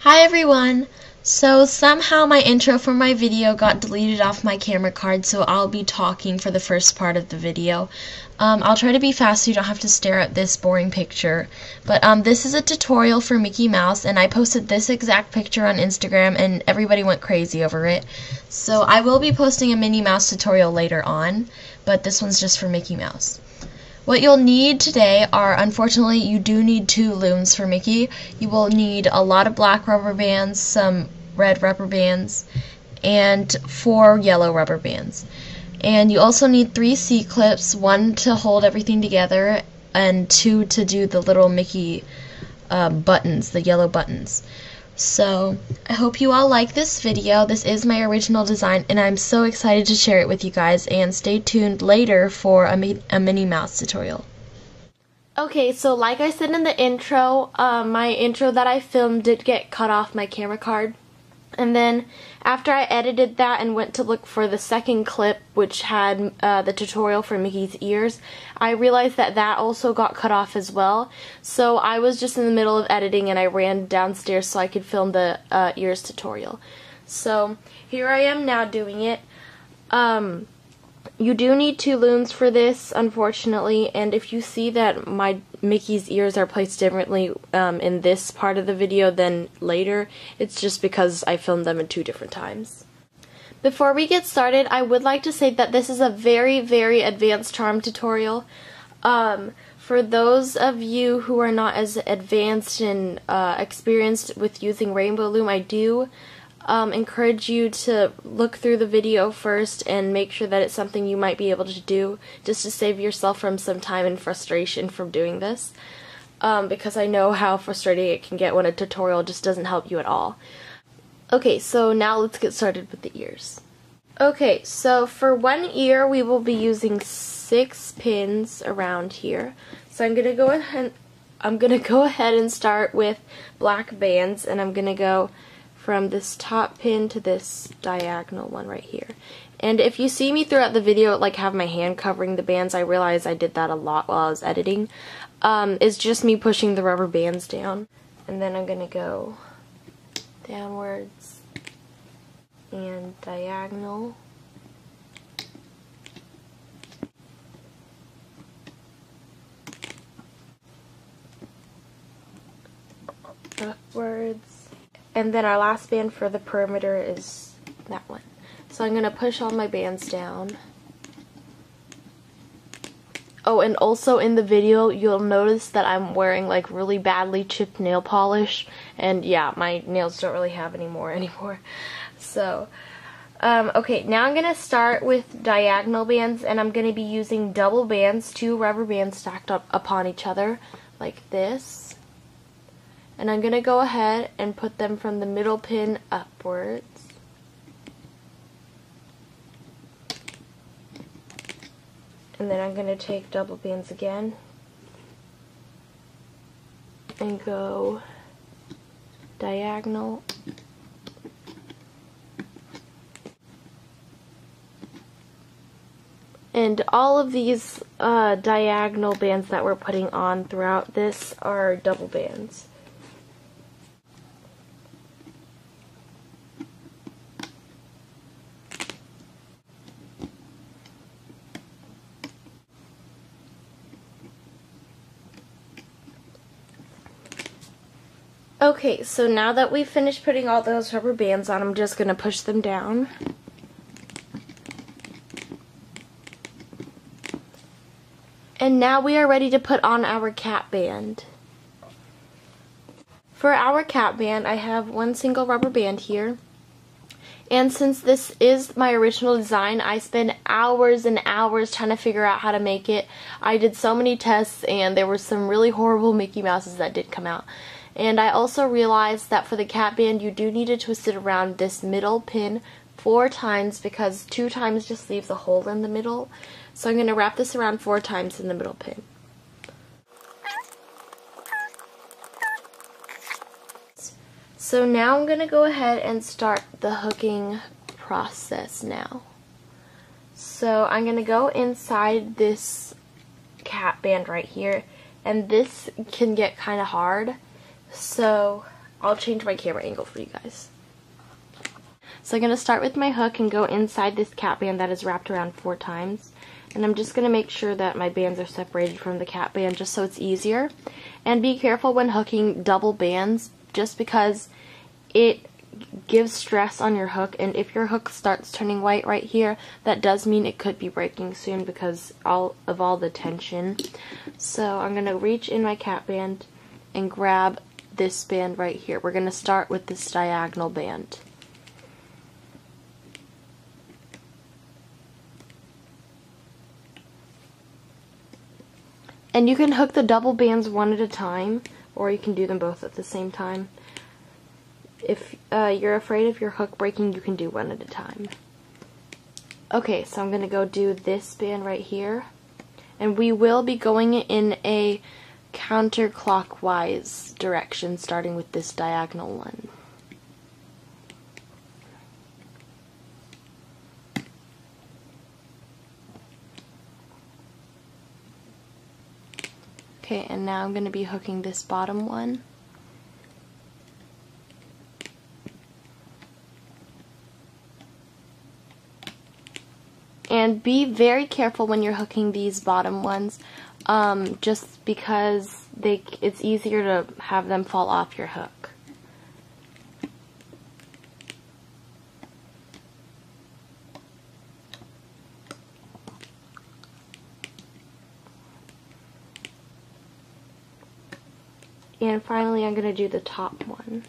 Hi everyone! So somehow my intro for my video got deleted off my camera card, so I'll be talking for the first part of the video. I'll try to be fast so you don't have to stare at this boring picture. But this is a tutorial for Mickey Mouse, and I posted this exact picture on Instagram and everybody went crazy over it. So I will be posting a Minnie Mouse tutorial later on, but this one's just for Mickey Mouse. What you'll need today are, unfortunately, you do need 2 looms for Mickey. You will need a lot of black rubber bands, some red rubber bands, and 4 yellow rubber bands. And you also need 3 C-clips, 1 to hold everything together, and 2 to do the little Mickey buttons, the yellow buttons. So, I hope you all like this video. This is my original design, and I'm so excited to share it with you guys, and stay tuned later for a Minnie Mouse tutorial. Okay, so like I said in the intro, my intro that I filmed did get cut off my camera card. And then after I edited that and went to look for the second clip, which had the tutorial for Mickey's ears, I realized that that also got cut off as well. So I was just in the middle of editing and I ran downstairs so I could film the ears tutorial. So here I am now doing it. You do need 2 looms for this, unfortunately, and if you see that my Mickey's ears are placed differently in this part of the video than later, it's just because I filmed them in 2 different times. Before we get started, I would like to say that this is a very, very advanced charm tutorial. For those of you who are not as advanced and experienced with using Rainbow Loom, I do encourage you to look through the video first and make sure that it's something you might be able to do, just to save yourself from some time and frustration from doing this, because I know how frustrating it can get when a tutorial just doesn't help you at all. Okay, so now let's get started with the ears. Okay, so for one ear we will be using 6 pins around here. So I'm gonna go ahead and start with black bands, and I'm gonna go from this top pin to this diagonal one right here. And if you see me throughout the video like have my hand covering the bands, I realize I did that a lot while I was editing. It's just me pushing the rubber bands down. And then I'm gonna go downwards and diagonal. Upwards. And then our last band for the perimeter is that one. So I'm going to push all my bands down. Oh, and also in the video you'll notice that I'm wearing like really badly chipped nail polish. And yeah, my nails don't really have any more anymore. So, okay, now I'm going to start with diagonal bands, and I'm going to be using double bands, 2 rubber bands stacked up upon each other like this. And I'm going to go ahead and put them from the middle pin upwards. And then I'm going to take double bands again and go diagonal. And all of these diagonal bands that we're putting on throughout this are double bands. Okay, so now that we've finished putting all those rubber bands on, I'm just going to push them down. And now we are ready to put on our cap band. For our cap band, I have 1 single rubber band here. And since this is my original design, I spent hours and hours trying to figure out how to make it. I did so many tests, and there were some really horrible Mickey Mouses that did come out. And I also realized that for the cap band you do need to twist it around this middle pin 4 times, because 2 times just leaves a hole in the middle. So I'm going to wrap this around 4 times in the middle pin. So now I'm going to go ahead and start the hooking process now. So I'm going to go inside this cap band right here, and this can get kind of hard. So I'll change my camera angle for you guys. So I'm going to start with my hook and go inside this cap band that is wrapped around 4 times. And I'm just going to make sure that my bands are separated from the cap band just so it's easier. And be careful when hooking double bands just because it gives stress on your hook, and if your hook starts turning white right here, that does mean it could be breaking soon because all the tension. So I'm going to reach in my cap band and grab this band right here. We're going to start with this diagonal band. And you can hook the double bands one at a time, or you can do them both at the same time. If you're afraid of your hook breaking, you can do one at a time. Okay, so I'm going to go do this band right here. And we will be going in a counterclockwise direction, starting with this diagonal one. Okay, and now I'm going to be hooking this bottom one. And be very careful when you're hooking these bottom ones, just because it's easier to have them fall off your hook. And finally, I'm going to do the top one.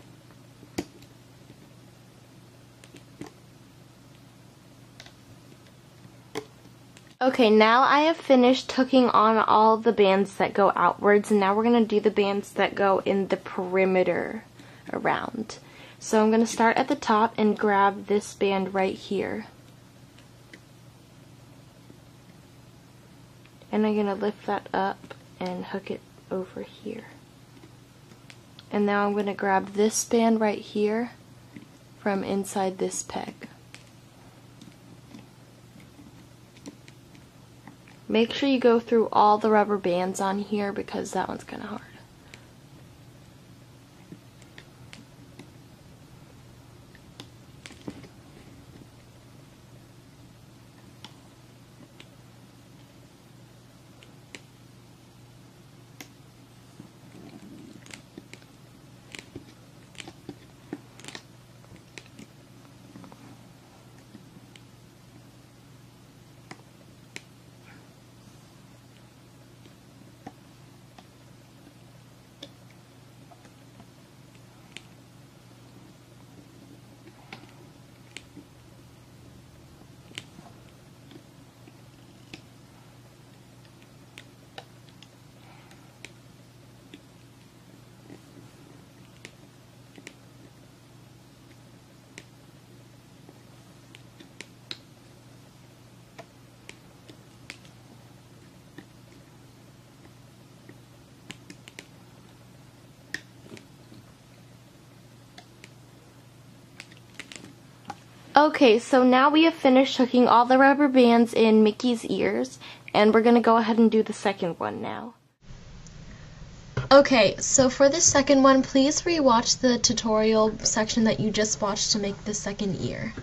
Okay, now I have finished hooking on all the bands that go outwards, and now we're going to do the bands that go in the perimeter around. So I'm going to start at the top and grab this band right here. And I'm going to lift that up and hook it over here. And now I'm going to grab this band right here from inside this peg. Make sure you go through all the rubber bands on here because that one's kind of hard. Okay, so now we have finished hooking all the rubber bands in Mickey's ears, and we're going to go ahead and do the second one now. Okay, so for the second one, please rewatch the tutorial section that you just watched to make the second ear.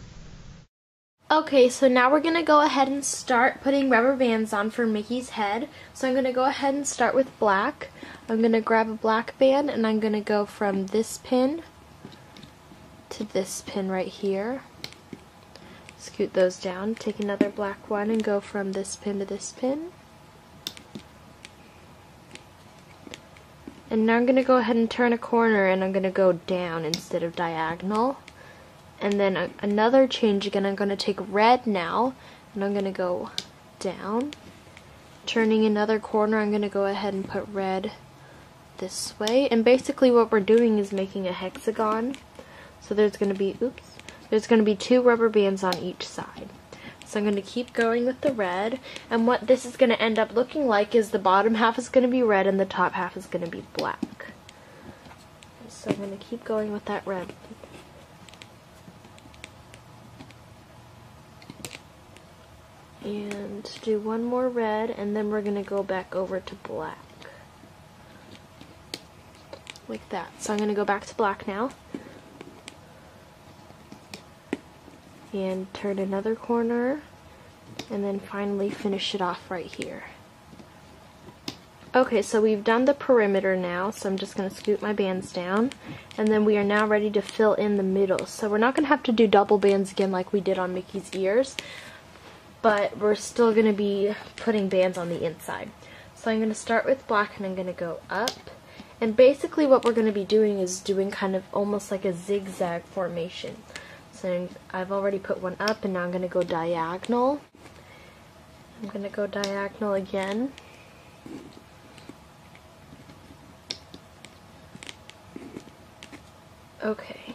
Okay, so now we're going to go ahead and start putting rubber bands on for Mickey's head. So I'm going to go ahead and start with black. I'm going to grab a black band, and I'm going to go from this pin to this pin right here. Scoot those down, take another black one and go from this pin to this pin. And now I'm going to go ahead and turn a corner, and I'm going to go down instead of diagonal. And then another change again, I'm going to take red now, and I'm going to go down. Turning another corner, I'm going to go ahead and put red this way. And basically what we're doing is making a hexagon. So there's going to be, there's going to be 2 rubber bands on each side. So I'm going to keep going with the red, and what this is going to end up looking like is the bottom half is going to be red and the top half is going to be black. So I'm going to keep going with that red. And do one more red, and then we're going to go back over to black. like that. So I'm going to go back to black now. And turn another corner. And then finally finish it off right here. Okay, so we've done the perimeter now, so I'm just going to scoot my bands down. And then we are now ready to fill in the middle. So we're not going to have to do double bands again like we did on Mickey's ears. But we're still going to be putting bands on the inside. So I'm going to start with black and I'm going to go up. And basically what we're going to be doing is doing kind of almost like a zigzag formation. So I've already put one up and now I'm going to go diagonal. I'm going to go diagonal again. Okay.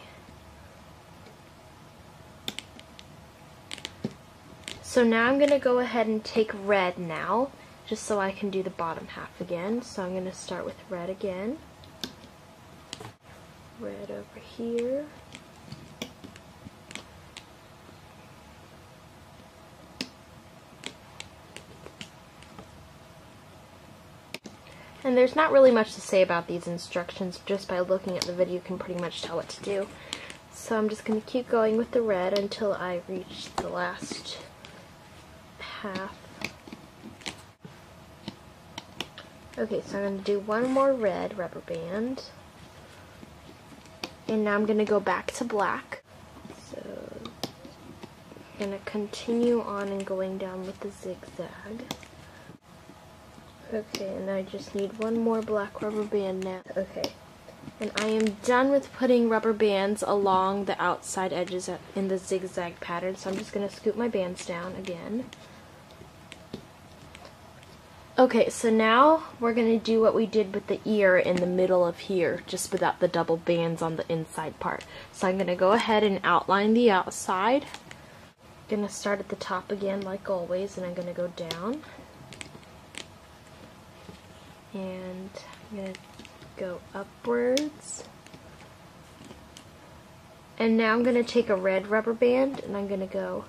So now I'm going to go ahead and take red now, just so I can do the bottom half again. So I'm going to start with red again. Red over here. And there's not really much to say about these instructions. Just by looking at the video you can pretty much tell what to do. So I'm just going to keep going with the red until I reach the last half. Okay, so I'm going to do one more red rubber band. And now I'm going to go back to black. So I'm going to continue on and going down with the zigzag. Okay, and I just need one more black rubber band now. Okay, and I am done with putting rubber bands along the outside edges in the zigzag pattern, so I'm just going to scoop my bands down again. Okay, so now we're going to do what we did with the ear in the middle of here, just without the double bands on the inside part. So I'm going to go ahead and outline the outside. I'm going to start at the top again like always, and I'm going to go down. And I'm going to go upwards. And now I'm going to take a red rubber band and I'm going to go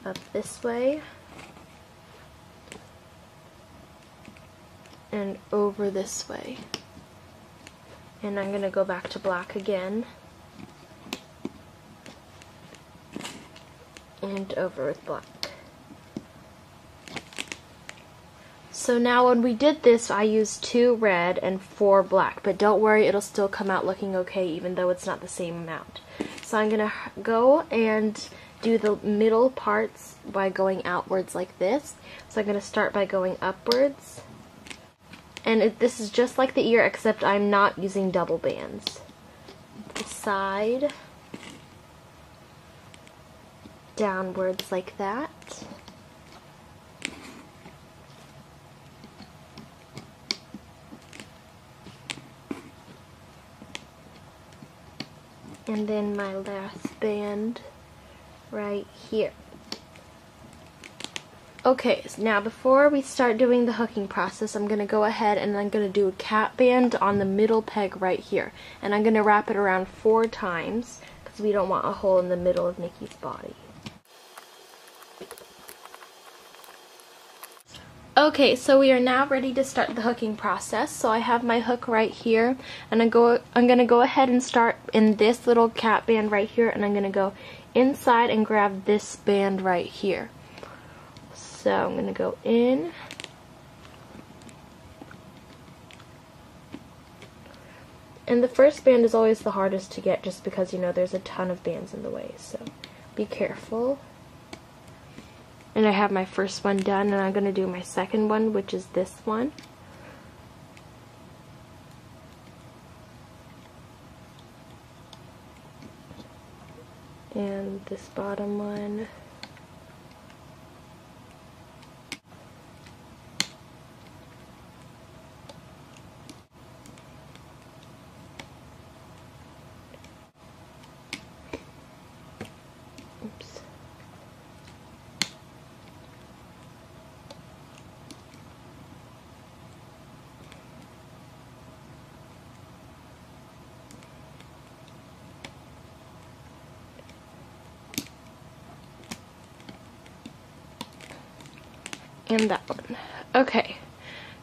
up this way and over this way. And I'm going to go back to black again and over with black. So now when we did this, I used 2 red and 4 black, but don't worry, it'll still come out looking okay even though it's not the same amount. So I'm going to go and do the middle parts by going outwards like this. So I'm going to start by going upwards. And this is just like the ear, except I'm not using double bands. The side, downwards like that. And then my last band right here. Okay, so now before we start doing the hooking process, I'm going to go ahead and I'm going to do a cap band on the middle peg right here. And I'm going to wrap it around 4 times because we don't want a hole in the middle of Mickey's body. Okay, so we are now ready to start the hooking process. So I have my hook right here, and I'm going to go ahead and start in this little cap band right here, and I'm going to go inside and grab this band right here. So I'm going to go in, and the first band is always the hardest to get just because, you know, there's a ton of bands in the way, so be careful. And I have my first one done, and I'm going to do my second one, which is this one. And this bottom one. Oops. And that one. Okay,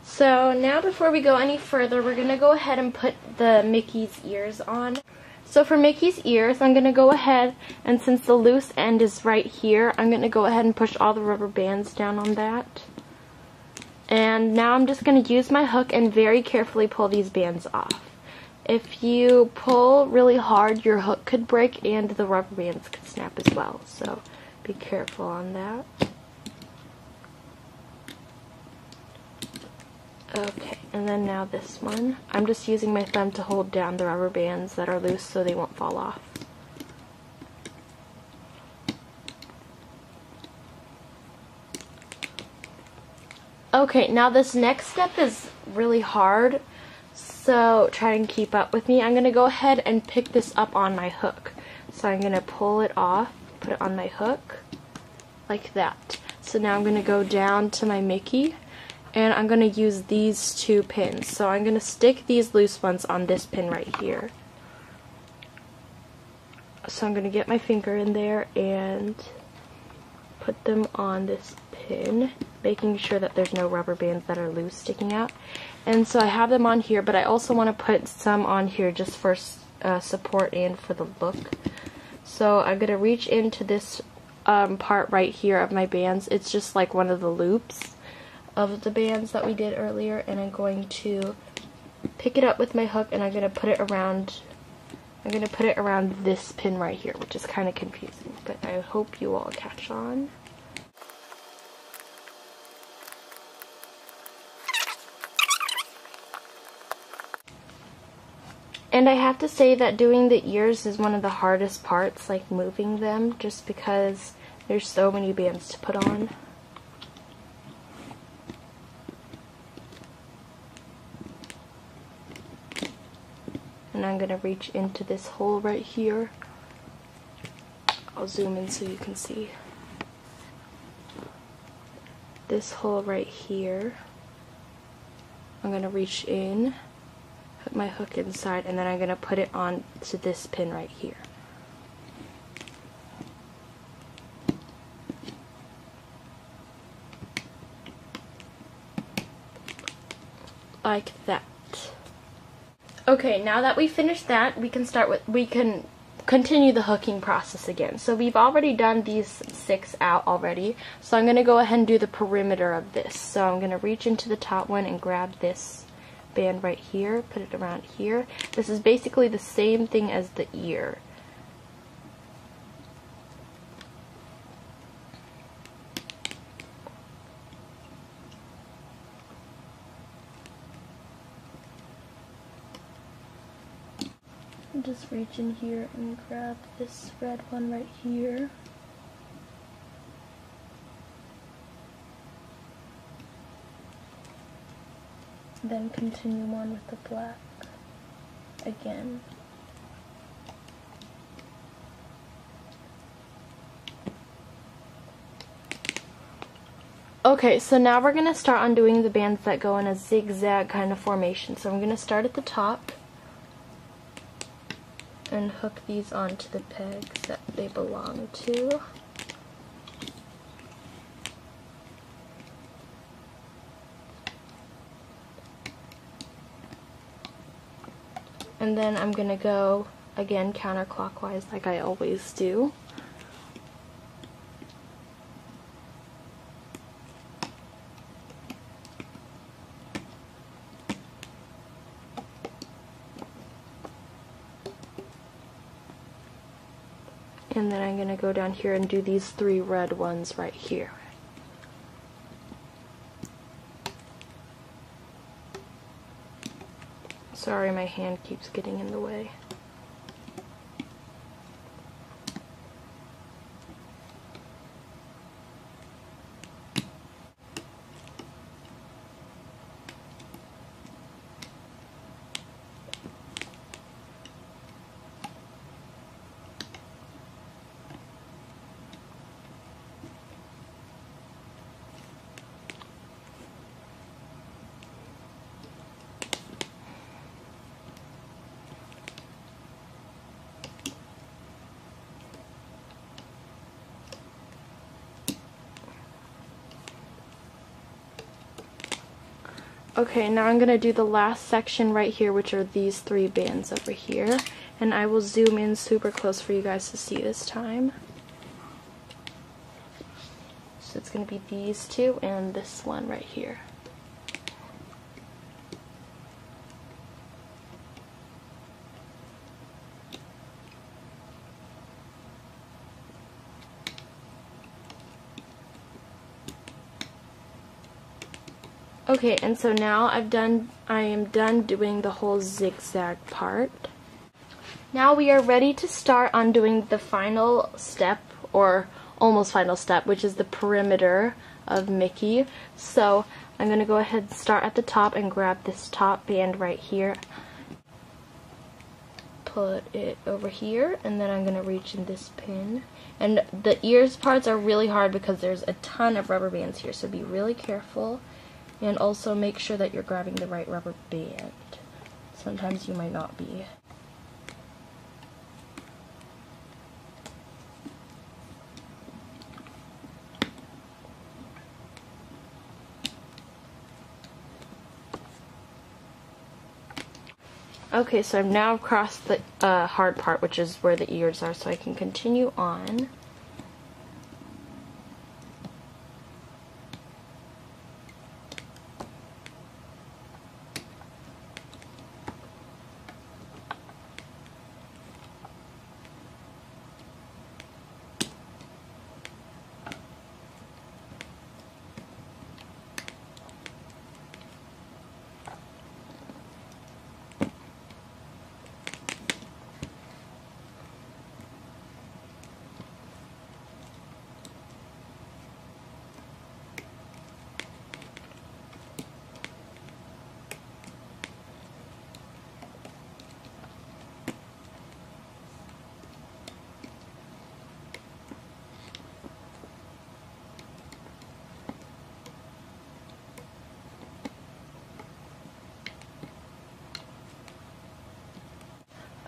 so now before we go any further, we're going to go ahead and put the Mickey's ears on. So for Mickey's ears, I'm going to go ahead, and since the loose end is right here, I'm going to go ahead and push all the rubber bands down on that. And now I'm just going to use my hook and very carefully pull these bands off. If you pull really hard, your hook could break and the rubber bands could snap as well, so be careful on that. Okay, and then now this one. I'm just using my thumb to hold down the rubber bands that are loose so they won't fall off. Okay, now this next step is really hard, so try and keep up with me. I'm going to go ahead and pick this up on my hook. So I'm going to pull it off, put it on my hook, like that. So now I'm going to go down to my Mickey, and I'm going to use these two pins. So I'm going to stick these loose ones on this pin right here. So I'm going to get my finger in there and put them on this pin, making sure that there's no rubber bands that are loose sticking out. And so I have them on here, but I also want to put some on here just for support and for the look. So I'm going to reach into this part right here of my bands. It's just like one of the loops of the bands that we did earlier, and I'm going to pick it up with my hook and I'm going to put it around this pin right here, which is kind of confusing, but I hope you all catch on. And I have to say that doing the ears is one of the hardest parts, like moving them, just because there's so many bands to put on. And I'm going to reach into this hole right here. I'll zoom in so you can see. This hole right here. I'm going to reach in, put my hook inside, and then I'm going to put it on to this pin right here. Like that. Okay, now that we finished that, we can continue the hooking process again. So we've already done these 6 out already, so I'm going to go ahead and do the perimeter of this. So I'm going to reach into the top one and grab this band right here, put it around here. This is basically the same thing as the ear. Just reach in here and grab this red one right here. Then continue on with the black again. Okay, so now we're going to start undoing the bands that go in a zigzag kind of formation. So I'm going to start at the top and hook these onto the pegs that they belong to. And then I'm going to go again counterclockwise like I always do. And then I'm going to go down here and do these 3 red ones right here. Sorry, my hand keeps getting in the way. Okay, now I'm going to do the last section right here, which are these 3 bands over here. And I will zoom in super close for you guys to see this time. So it's going to be these 2 and this one right here. Okay, and so now I am done doing the whole zigzag part. Now we are ready to start on doing the final step, or almost final step, which is the perimeter of Mickey. So I'm going to go ahead and start at the top and grab this top band right here. Put it over here, and then I'm going to reach in this pin. And the ears parts are really hard because there's a ton of rubber bands here, so be really careful. And also make sure that you're grabbing the right rubber band. Sometimes you might not be. Okay, so I've now crossed the hard part, which is where the ears are, so I can continue on.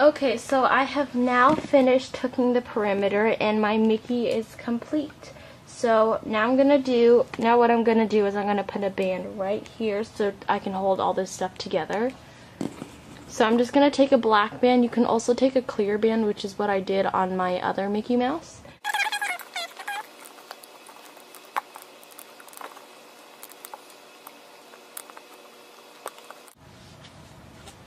Okay, so I have now finished hooking the perimeter and my Mickey is complete. So now what I'm gonna do is I'm gonna put a band right here so I can hold all this stuff together. So I'm just gonna take a black band. You can also take a clear band, which is what I did on my other Mickey Mouse.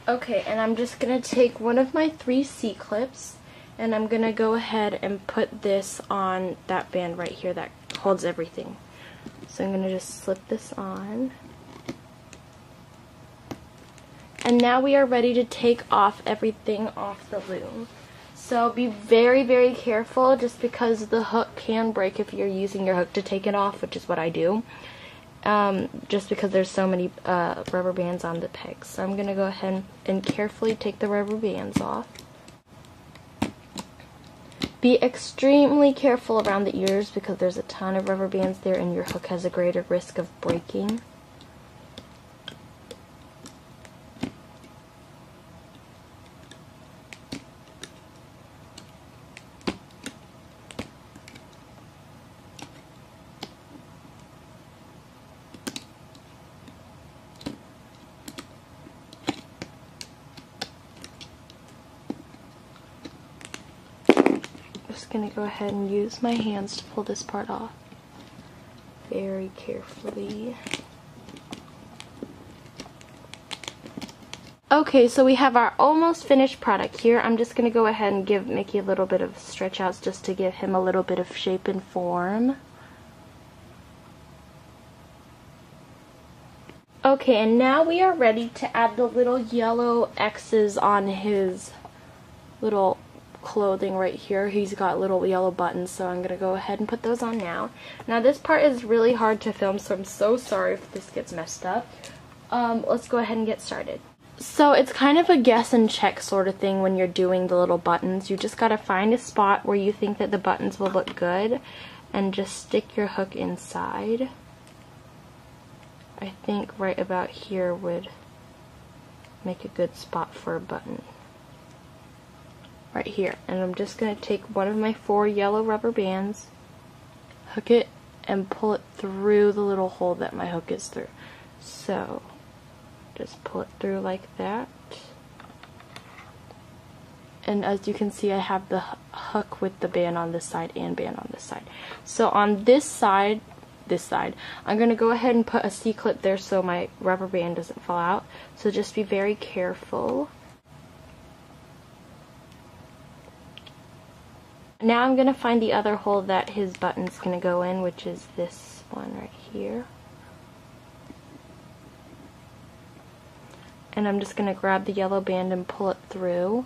Okay, and I'm just going to take one of my 3 C-clips, and I'm going to go ahead and put this on that band right here that holds everything. So I'm going to just slip this on. And now we are ready to take off everything off the loom. So be very, very careful, just because the hook can break if you're using your hook to take it off, which is what I do. Just because there's so many rubber bands on the pegs. So I'm going to go ahead and carefully take the rubber bands off. Be extremely careful around the ears because there's a ton of rubber bands there and your hook has a greater risk of breaking. Going to go ahead and use my hands to pull this part off very carefully. Okay, so we have our almost finished product here. I'm just going to go ahead and give Mickey a little bit of stretch outs just to give him a little bit of shape and form. Okay, and now we are ready to add the little yellow X's on his little clothing right here. He's got little yellow buttons, so I'm gonna go ahead and put those on now. Now this part is really hard to film, so I'm so sorry if this gets messed up. Let's go ahead and get started. So it's kind of a guess and check sort of thing when you're doing the little buttons. You just gotta find a spot where you think that the buttons will look good and just stick your hook inside. I think right about here would make a good spot for a button. Right here, and I'm just going to take one of my 4 yellow rubber bands, hook it, and pull it through the little hole that my hook is through. So, Just pull it through like that. And as you can see, I have the hook with the band on this side and band on this side. So on this side, I'm going to go ahead and put a C-clip there so my rubber band doesn't fall out. So just be very careful. Now I'm going to find the other hole that his button's going to go in, which is this one right here. And I'm just going to grab the yellow band and pull it through.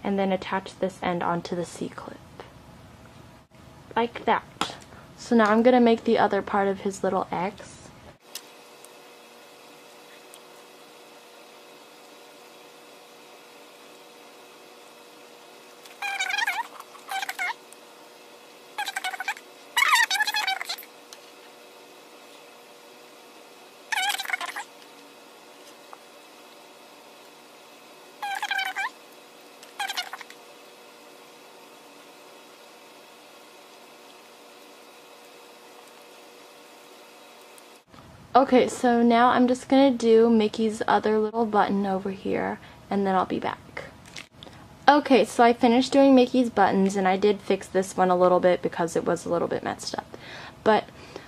And then attach this end onto the C-clip. Like that. So now I'm going to make the other part of his little X. Okay, so now I'm just going to do Mickey's other little button over here, and then I'll be back. Okay, so I finished doing Mickey's buttons, and I did fix this one a little bit because it was a little bit messed up. But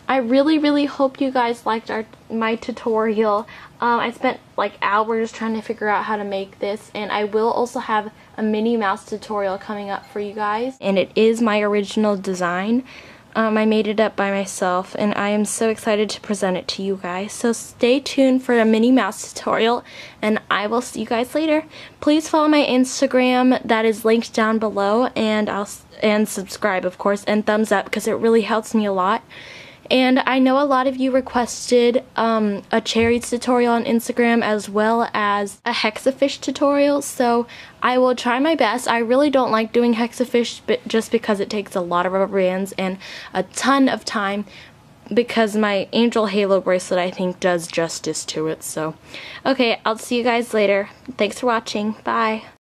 I really hope you guys liked my tutorial. I spent like hours trying to figure out how to make this, and I will also have a Minnie Mouse tutorial coming up for you guys. And it is my original design. I made it up by myself, and I am so excited to present it to you guys. So stay tuned for a Minnie Mouse tutorial, and I will see you guys later. Please follow my Instagram, that is linked down below, and subscribe, of course, and thumbs up because it really helps me a lot. And I know a lot of you requested a cherries tutorial on Instagram as well as a hexafish tutorial, so I will try my best. I really don't like doing hexafish just because it takes a lot of rubber bands and a ton of time, because my angel halo bracelet I think does justice to it. So okay, I'll see you guys later. Thanks for watching. Bye.